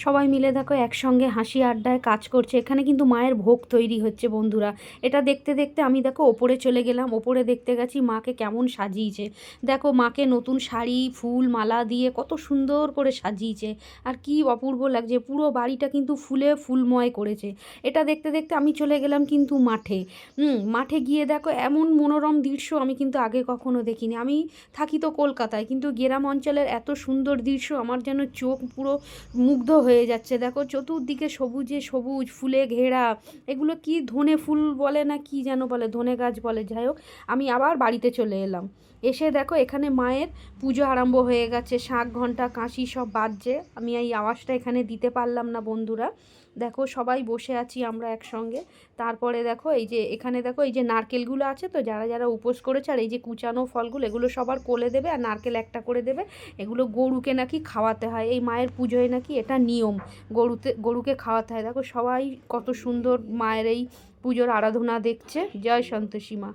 সবাই মিলে দেখো একসঙ্গে হাসি আড্ডায় কাজ করছে। এখানে কিন্তু মায়ের ভোগ তৈরি হচ্ছে বন্ধুরা। এটা দেখতে দেখতে আমি দেখো ওপরে চলে গেলাম। ওপরে দেখতে গেছি মাকে কেমন সাজিয়েছে। দেখো মাকে নতুন শাড়ি ফুল মালা দিয়ে কত সুন্দর করে সাজিয়েছে, আর কি অপূর্ব লাগছে। পুরো বাড়িটা কিন্তু ফুলে ফুলময় করেছে। এটা দেখতে দেখতে আমি চলে গেলাম কিন্তু মাঠে। মাঠে গিয়ে দেখো এমন মনোরম দৃশ্য আমি কিন্তু আগে কখনো দেখিনি। আমি থাকি তো কলকাতায়, কিন্তু গ্রাম অঞ্চলের এত সুন্দর দৃশ্য আমার যেন চোখ পুরো মুগ্ধ হয়ে যাচ্ছে। দেখো চতুর্দিকে সবুজে সবুজ ফুলে ঘেরা। এগুলো কি ধনে ফুল বলে না কি যেন বলে, ধনে গাছ বলে, যাই হোক। আমি আবার বাড়িতে চলে এলাম। এসে দেখো এখানে মায়ের পুজো আরম্ভ হয়ে গেছে, শাঁখ ঘণ্টা কাঁসি সব বাজছে। আমি এই আওয়াজটা এখানে দিতে পারলাম না বন্ধুরা। দেখো সবাই বসে আছি আমরা একসঙ্গে। তারপরে দেখো এই যে এখানে দেখো এই যে নারকেলগুলো আছে, তো যারা যারা উপোস করেছে, আর এই যে কুচানো ফলগুলো এগুলো সবার কোলে দেবে, আর নারকেল একটা করে দেবে। এগুলো গরুকে নাকি খাওয়াতে হয়, এই মায়ের পুজোয় নাকি এটা নিয়ম, গরুকে খাওয়াতে হয়। দেখো সবাই কত সুন্দর মায়ের এই পুজোর আরাধনা দেখছে। জয় সন্তোষী মা।